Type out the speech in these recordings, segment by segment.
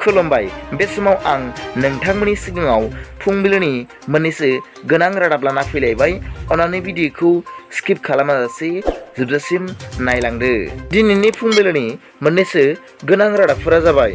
खुलुमबाय। बे समाव आं नोंथांमोननि सिगाङाव फुंबिलिनि मोननैसो गोनां रादाब लाना फैलायबाय। अन्नानै भिडिअखौ स्किप खालामाजासे जोबजासिम नायलांदो। दिनैनि फुंबिलिनि मोननैसो गोनां रादाबफोरा जाबाय।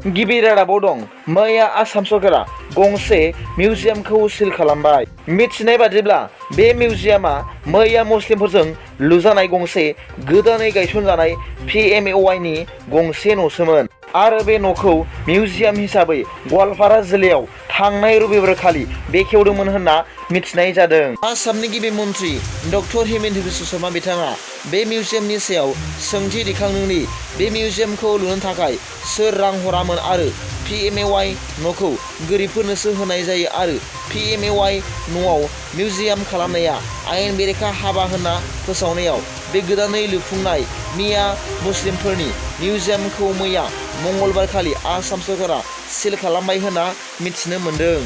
गिबि रादाबाव दं, मैया आसाम सरकारा गंसे मिउजियामखौ सिल खालामबाय। मिथिनाय बादिब्ला बे मिउजियामा मैया मुस्लिमफोरजों लुजानाय गंसे गोदानै गायसनजानाय PMAY नि गंसे न'सोमोन आरो बे न'खौ मिउजियाम हिसाबै गवालपारा जिल्लायाव थांनाय रबिबार खालि बेखेवदोंमोन होनना मिथिनाय जादों। आसामनि गिबि मन्त्रि डक्टर हिमन्त बिश्व शर्मा बिथाङा बे मिउजियामनि सायाव सोंथि दैखांदों दि बे मिउजियामखौ लुनो थाखाय सोर रां हरामोन आरो PMAY न'खौ गोरिबफोरनोसो होनाय जायो आरो PMAY न'आव मिउजियाम खालामनाया आयेन बेरेखा हाबा होनना फोसावनायाव बे गोदानै लुफुंनाय मिया मुस्लिमफोरनि मिउजियामखौ मैया मंगलबारखालि आसाम सरकारा सिल खालामबाय होनना मिथिनो मोन्दों।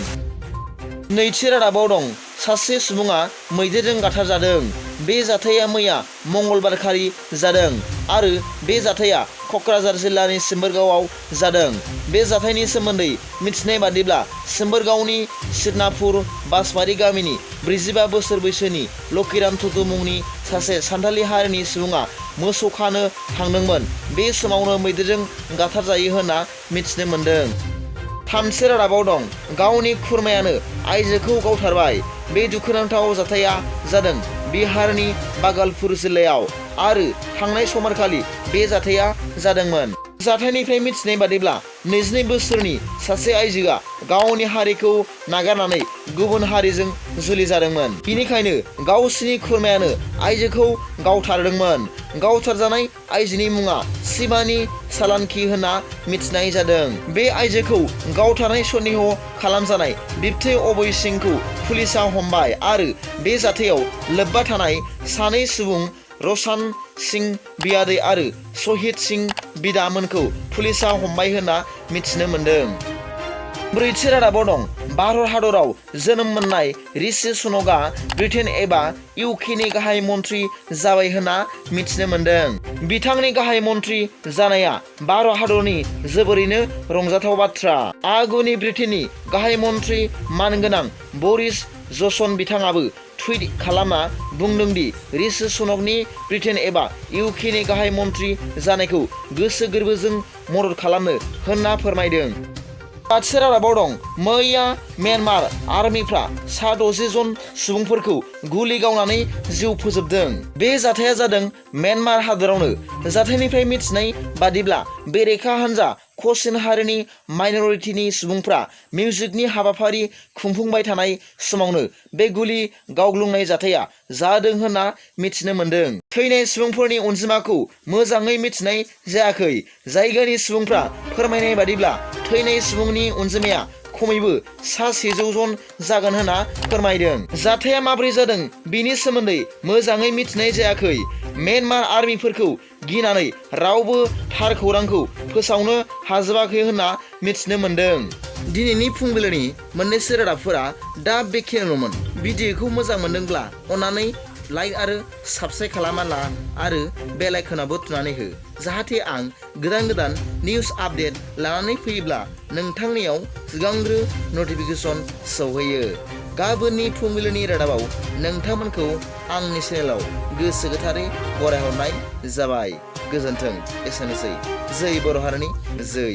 नैथि रादाबाव दं, सासे सुबुङा मैदेरजों गाथारजादों। बे जाथाया मैया मंगलबारखालि जादों आरो बे जाथाया क'क्राझार जिल्लानि सिम्बोरगावआव जादों। बे जाथायनि सोमोन्दै मिथिनाय बादिब्ला सिम्बोरगावनि सिदनापुर बासबारि गामिनि 45 बोसोर बैसोनि लकिराम टुटु मुंनि सासे सान्थालि हारिनि सुबुङा मोसौ खानो थांदोंमोन। बे समावनो मैदेरजों गाथारजायो होनना मिथिनो मोन्दों। थामथि रादाबाव दं, गावनि खुरमायानो आइजोखौ गावथारबाय। बे दुखुनांथाव जाथाया जादों बिहारनि बागलपुर जिल्लायाव आरो थांनाय समबारखालि बे जाथाया जादोंमोन। जाथायनिफ्राय मिथिनाय बादिब्ला 22 बोसोरनि सासे आइजोआ गावनि हारिखौ नागारनानै गुबुन हारिजों जुलि जादोंमोन। बिनिखायनो गावसिनि खुरमायानो आइजोखौ गावथारदोंमोन। गावथारजानाय आइजोनि मुङा शिबानी सालानखि होनना मिथिनाय जादों। बे आइजोखौ गावथारनाय सन्देह खालामजानाय बिबथै अभय सिंहखौ पुलिसआ हमबाय आरो बे जाथायाव लोब्बा थानाय सानै सुबुं र'शन सिंह बियादै आरो शहीद सिंह बिदामोनखौ पुलिसआ हमबाय होनना मिथिनो मोन्दों। ब्रैथि रादाबाव दं, भारत हादराव जोनोम मोननाय ऋषि सुनकआ ब्रिटेन एबा UK नि गाहाय मन्त्रि जाबाय होनना मिथिनो मोन्दों। बिथांनि गाहाय मन्त्रि जानाया भारत हादरनि जोबोरैनो रंजाथाव बाथ्रा। आगुनि ब्रिटेननि गाहाय मन्त्रि मानगोनां बोरिस जनसन बिथाङाबो टुइट खालामना बुंदों दि ऋषि सुनकनि ब्रिटेन एबा UK नि गाहाय मन्त्रि जानायखौ गोसो गोरबोजों मदद खालामनो होनना फोरमायदों। बाथि रादाबाव दं, मैया म्यानमार आर्मिफ्रा 60 जन सुबुंफोरखौ गुलि गावनानै जिउ फोजोबदों। बे जाथाया जादों म्यानमार हादोरावनो। जाथायनिफ्राय मिथिनाय बादिब्ला बेरेखा हान्जा ख'सिन हारिनि माइन'रिटिनि सुबुंफ्रा मिउजिकनि हाबाफारि खुंफुंबाय थानाय समावनो बे गुलि गावग्लुंनाय जाथाया जादों होनना मिथिनो मोन्दों। थैनाय सुबुंफोरनि अनजिमाखौ मोजाङै मिथिनाय जायाखै। जायगानि सुबुंफ्रा फोरमायनाय बादिब्ला थैनाय सुबुंनि अनजिमाया खमैबो 100 जन जागोन होनना फोरमायदों। जाथाया माबोरै जादों बेनि सोमोन्दै मोजाङै मिथिनाय जायाखै। म्यानमार आर्मिफोरखौ गिनानै रावबो थार खौरांखौ फोसावनो हाजोबाखै होनना मिथिनो मोन्दों। दिनैनि फुंबिलिनि मोननैसो रादाबफोरा दा बेखिनिल'मोन। भिडिअखौ मोजां मोनदोंब्ला अन्नानै लाइक आरो साबस्क्राइब खालामना ला आरो बेल आइकनावबो थुनानै हो, जाहाथे आं गोदान निउस आपडेट लानानै फैयोब्ला नोंथांनियाव सिगांग्रो नटिफिकेसन सौहैयो। गाबोननि फुंबिलिनि रादाबाव नोंथांमोनखौ आंनि चेनेलाव गोसो गोथारै बरायहरनाय जाबाय। गोजोन्थों। एसेनोसै। जै बर' हारिनि जै।